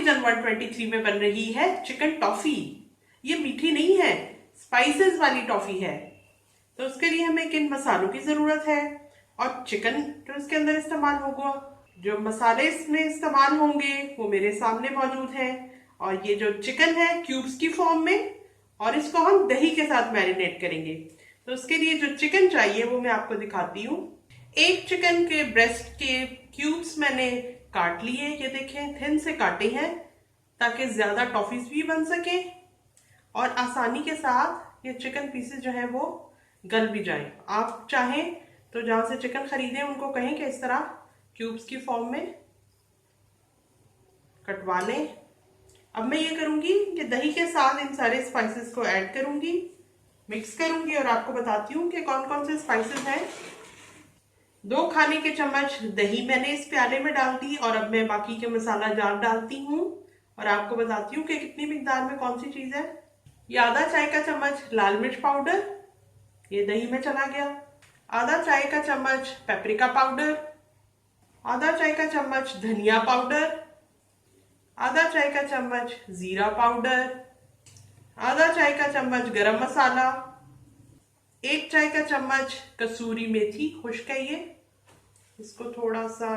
Kitchen 123 में बन रही है चिकन टॉफी। ये मीठी नहीं है, स्पाइसेस वाली टॉफी है। तो उसके लिए हमें किन मसालों की जरूरत है और चिकन जो इसके अंदर इस्तेमाल होगा, जो मसाले इसमें इस्तेमाल होंगे वो मेरे सामने मौजूद हैं। और ये जो चिकन है क्यूब्स की फॉर्म में, और इसको हम दही के साथ मैरिनेट करेंगे। तो उसके लिए जो चिकन चाहिए वो मैं आपको दिखाती हूँ। एक चिकन के ब्रेस्ट के क्यूब्स मैंने काट लिए, ये देखें थिन से काटे हैं ताकि ज्यादा टॉफीज भी बन सके और आसानी के साथ ये चिकन पीसेस जो है वो गल भी जाए। आप चाहें तो जहां से चिकन खरीदें उनको कहें कि इस तरह क्यूब्स की फॉर्म में कटवा लें। अब मैं ये करूंगी कि दही के साथ इन सारे स्पाइसेस को ऐड करूंगी, मिक्स करूंगी और आपको बताती हूँ कि कौन कौन से स्पाइसेस हैं। 2 खाने के चम्मच दही मैंने इस प्याले में डाल दी और अब मैं बाकी के मसाला जार डालती हूँ और आपको बताती हूँ कि कितनी मिकदार में कौन सी चीज है। ये आधा चाय का चम्मच लाल मिर्च पाउडर ये दही में चला गया, आधा चाय का चम्मच पेपरिका पाउडर, आधा चाय का चम्मच धनिया पाउडर, आधा चाय का चम्मच जीरा पाउडर, आधा चाय का चम्मच गरम मसाला, 1 चाय का चम्मच कसूरी मेथी खुश्क है ये। इसको थोड़ा सा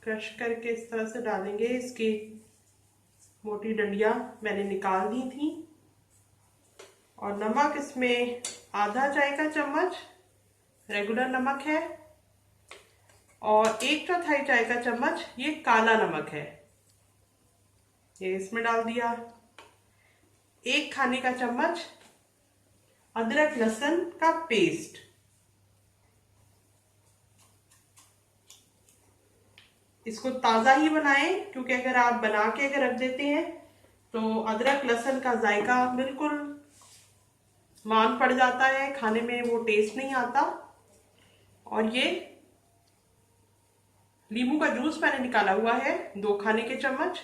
क्रश करके इस तरह से डालेंगे, इसकी मोटी डंडियां मैंने निकाल दी थी। और नमक इसमें आधा चाय का चम्मच रेगुलर नमक है और 1/4 चाय का चम्मच ये काला नमक है, ये इसमें डाल दिया। 1 खाने का चम्मच अदरक लहसुन का पेस्ट, इसको ताजा ही बनाएं क्योंकि अगर आप बना के अगर रख देते हैं तो अदरक लहसुन का जायका बिल्कुल मान पड़ जाता है, खाने में वो टेस्ट नहीं आता। और ये नींबू का जूस मैंने निकाला हुआ है 2 खाने के चम्मच।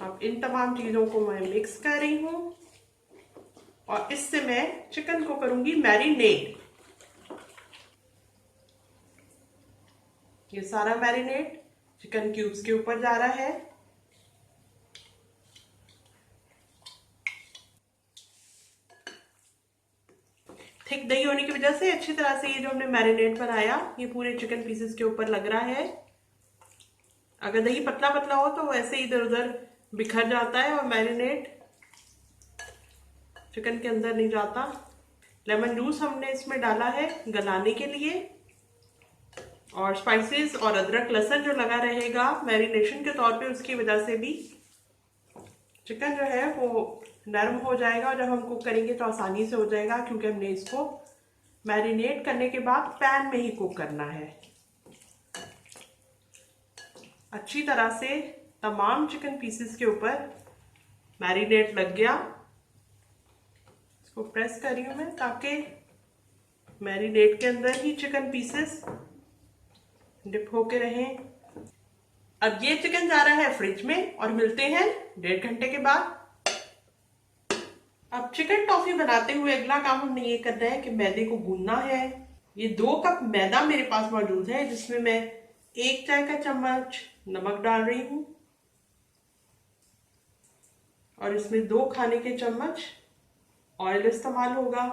अब इन तमाम चीजों को मैं मिक्स कर रही हूं और इससे मैं चिकन को करूंगी मैरिनेट। ये सारा मैरिनेट चिकन क्यूब्स के ऊपर जा रहा है। थिक दही होने की वजह से अच्छी तरह से ये जो हमने मैरिनेट बनाया ये पूरे चिकन पीसेस के ऊपर लग रहा है। अगर दही पतला पतला हो तो वैसे इधर उधर बिखर जाता है और मैरिनेट चिकन के अंदर नहीं जाता। लेमन जूस हमने इसमें डाला है गलाने के लिए और स्पाइसेस और अदरक लहसुन जो लगा रहेगा मैरिनेशन के तौर पे, उसकी वजह से भी चिकन जो है वो नरम हो जाएगा और जब हम कुक करेंगे तो आसानी से हो जाएगा क्योंकि हमने इसको मैरिनेट करने के बाद पैन में ही कुक करना है। अच्छी तरह से तमाम चिकन पीसेस के ऊपर मैरिनेट लग गया। इसको प्रेस कर रही हूं मैं ताकि मैरिनेट के अंदर ही चिकन पीसेस डिप होके रहें। अब ये चिकन जा रहा है फ्रिज में और मिलते हैं 1.5 घंटे के बाद। अब चिकन टॉफी बनाते हुए अगला काम हमने ये करना है कि मैदे को गूंदना है। ये 2 कप मैदा मेरे पास मौजूद है जिसमें मैं 1 चाय का चम्मच नमक डाल रही हूं और इसमें 2 खाने के चम्मच ऑयल इस्तेमाल होगा।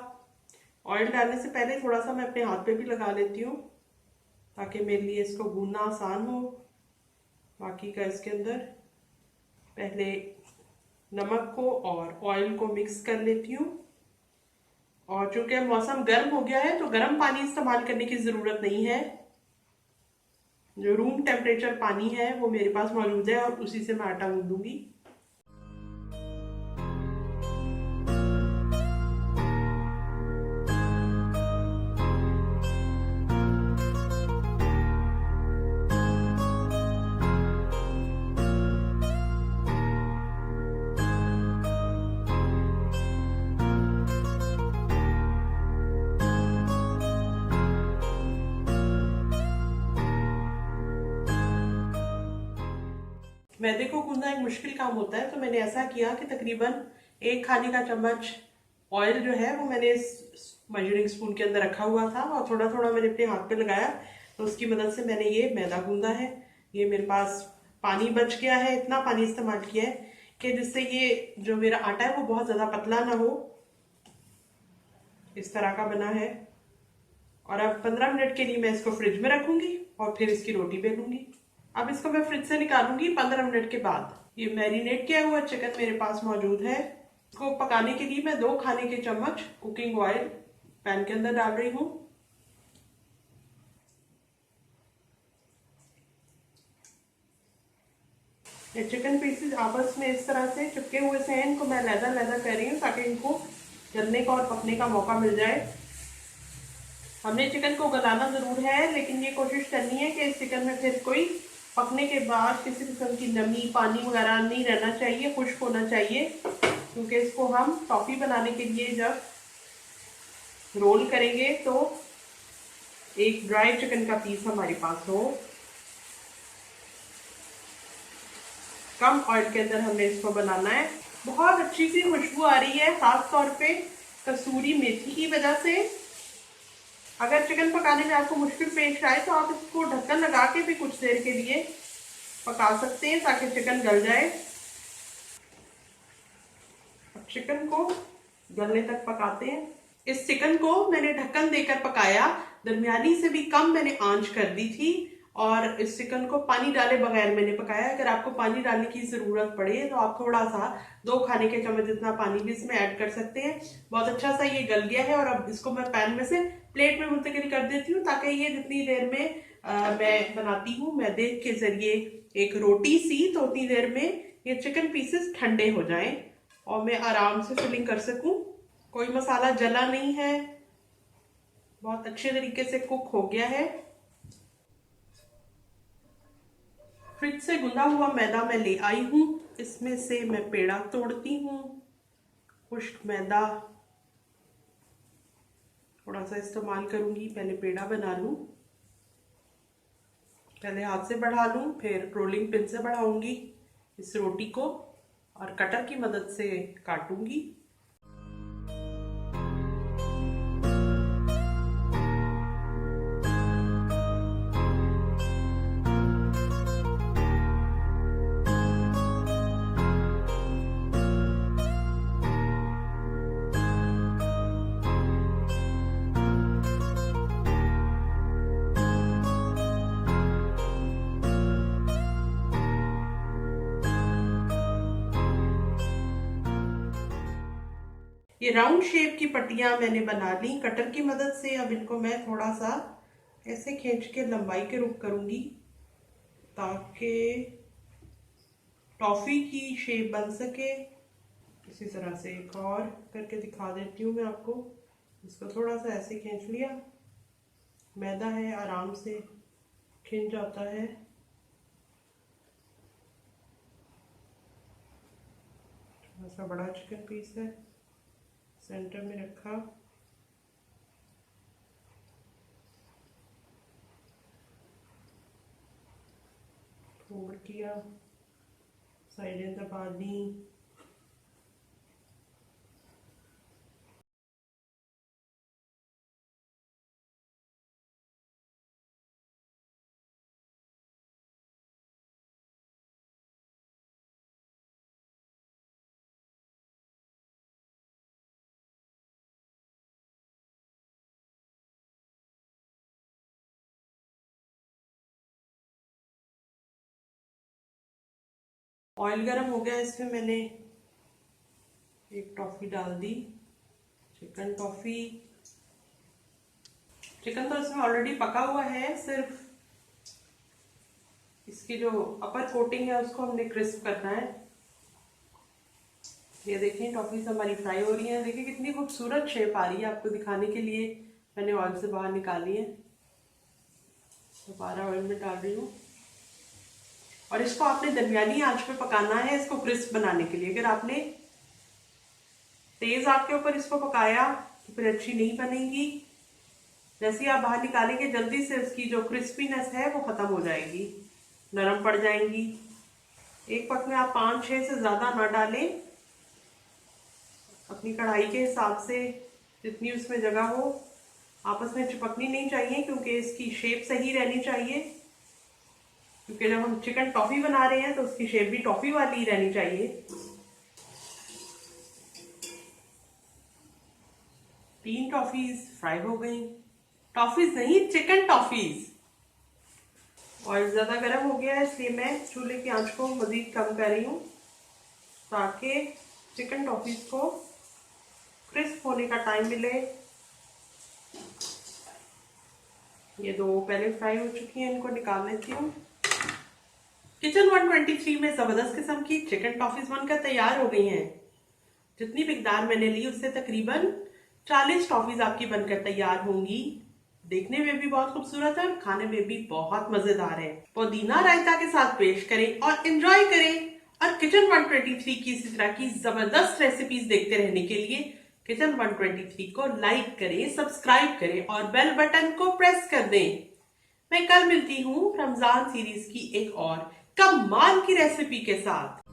ऑयल डालने से पहले थोड़ा सा मैं अपने हाथ पे भी लगा लेती हूँ ताकि मेरे लिए इसको गूंदना आसान हो। बाकी का इसके अंदर पहले नमक को और ऑयल को मिक्स कर लेती हूँ। और चूंकि मौसम गर्म हो गया है तो गर्म पानी इस्तेमाल करने की जरूरत नहीं है, जो रूम टेम्परेचर पानी है वो मेरे पास मौजूद है और उसी से मैं आटा गूंदूंगी। मैदे को गूंदना एक मुश्किल काम होता है तो मैंने ऐसा किया कि तकरीबन 1 खाने का चम्मच ऑयल जो है वो मैंने इस मेजरिंग स्पून के अंदर रखा हुआ था और थोड़ा थोड़ा मैंने अपने हाथ पे लगाया तो उसकी मदद से मैंने ये मैदा गूंदा है। ये मेरे पास पानी बच गया है, इतना पानी इस्तेमाल किया है कि जिससे ये जो मेरा आटा है वो बहुत ज़्यादा पतला ना हो। इस तरह का बना है। और अब 15 मिनट के लिए मैं इसको फ्रिज में रखूंगी और फिर इसकी रोटी बेलूंगी। अब इसको मैं फ्रिज से निकालूंगी 15 मिनट के बाद। ये मैरिनेट किया हुआ चिकन मेरे पास मौजूद है। इसको पकाने के लिए मैं 2 खाने के चम्मच कुकिंग ऑयल पैन के अंदर डाल रही हूँ। ये चिकन पीसेस आपस में इस तरह से चिपके हुए से हैं, इनको मैं लहदा कर रही हूँ ताकि इनको जलने का और पकने का मौका मिल जाए। हमने चिकन को गलाना जरूर है, लेकिन ये कोशिश करनी है कि इस चिकन में फिर कोई पकने के बाद किसी किस्म की नमी, पानी वगैरह नहीं रहना चाहिए, खुश्क होना चाहिए। क्योंकि इसको हम टॉफी बनाने के लिए जब रोल करेंगे तो एक ड्राई चिकन का पीस हमारे पास हो। कम ऑयल के अंदर हमने इसको बनाना है। बहुत अच्छी सी खुशबू आ रही है, खास तौर पे कसूरी मेथी की वजह से। अगर चिकन पकाने में आपको मुश्किल पेश आए तो आप इसको ढक्कन लगा के भी कुछ देर के लिए पका सकते हैं ताकि चिकन गल जाए। अब चिकन को गलने तक पकाते हैं। इस चिकन को मैंने ढक्कन देकर पकाया, दरमियानी से भी कम मैंने आंच कर दी थी। और इस चिकन को पानी डाले बगैर मैंने पकाया। अगर आपको पानी डालने की जरूरत पड़े तो आप थोड़ा सा 2 खाने के चम्मच जितना पानी भी इसमें ऐड कर सकते हैं। बहुत अच्छा सा ये गल गया है और अब इसको मैं पैन में से प्लेट में मुंतकिल कर देती हूँ ताकि ये जितनी देर में मैं बनाती हूँ मैदे के जरिए एक रोटी सी, तो उतनी देर में ये चिकन पीसेस ठंडे हो जाएं और मैं आराम से फिलिंग कर सकूं। कोई मसाला जला नहीं है, बहुत अच्छे तरीके से कुक हो गया है। फ्रिज से गुंदा हुआ मैदा मैं ले आई हूँ। इसमें से मैं पेड़ा तोड़ती हूँ। खुश्क मैदा थोड़ा सा इस्तेमाल करूंगी, पहले पेड़ा बना लूं। पहले हाथ से बढ़ा लूं, फिर रोलिंग पिन से बढ़ाऊंगी इस रोटी को और कटर की मदद से काटूंगी। ये राउंड शेप की पट्टियां मैंने बना ली कटर की मदद से। अब इनको मैं थोड़ा सा ऐसे खींच के लंबाई के रुख करूंगी ताकि टॉफी की शेप बन सके। इसी तरह से एक और करके दिखा देती हूँ मैं आपको। इसको थोड़ा सा ऐसे खींच लिया, मैदा है आराम से खिंच जाता है। थोड़ा सा बड़ा चिकन पीस है, सेंटर में रखा। फोल्ड किया, साइडें दबा दी। ऑयल गरम हो गया, इसमें मैंने एक टॉफी डाल दी, चिकन टॉफी। चिकन तो इसमें ऑलरेडी पका हुआ है, सिर्फ इसकी जो अपर कोटिंग है उसको हमने क्रिस्प करना है। ये देखिए टॉफीज हमारी फ्राई हो रही है। देखिए कितनी खूबसूरत शेप आ रही है, आपको दिखाने के लिए मैंने ऑयल से बाहर निकाली है। दोबारा ऑयल में डाल रही हूँ और इसको आपने दरमियानी आंच पे पकाना है इसको क्रिस्प बनाने के लिए। अगर आपने तेज आग के ऊपर इसको पकाया तो फिर अच्छी नहीं बनेगी। जैसे ही आप बाहर निकालेंगे जल्दी से इसकी जो क्रिस्पीनेस है वो खत्म हो जाएगी, नरम पड़ जाएंगी। एक पक में आप 5-6 से ज्यादा ना डालें, अपनी कढ़ाई के हिसाब से जितनी उसमें जगह हो। आपस में चिपकनी नहीं चाहिए क्योंकि इसकी शेप सही रहनी चाहिए। क्योंकि जब हम चिकन टॉफी बना रहे हैं तो उसकी शेप भी टॉफी वाली ही रहनी चाहिए। 3 टॉफीज फ्राई हो गई। टॉफीज नहीं, चिकन टॉफीज। ऑयल ज्यादा गर्म हो गया है, इसलिए मैं चूल्हे की आंच को मजीद कम कर रही हूँ ताकि चिकन टॉफीज को क्रिस्प होने का टाइम मिले। ये 2 पहले फ्राई हो चुकी हैं, इनको निकाल लेती हूँ। किचन 123 में जबरदस्त किस्म की चिकन टॉफीज बनकर तैयार हो गई हैं। जितनी मिकदार मैंने ली उससे तकरीबन 40 टॉफीज आपकी बनकर तैयार होंगी। देखने में भी बहुत खूबसूरत है और खाने में भी बहुत मजेदार है। पुदीना रायता के साथ पेश करें और एंजॉय करें। और किचन 123 की इसी तरह की जबरदस्त रेसिपीज देखते रहने के लिए किचन 123 को लाइक करें, सब्सक्राइब करें और बेल बटन को प्रेस कर दें। मैं कल मिलती हूँ रमजान सीरीज की एक और कमाल की रेसिपी के साथ।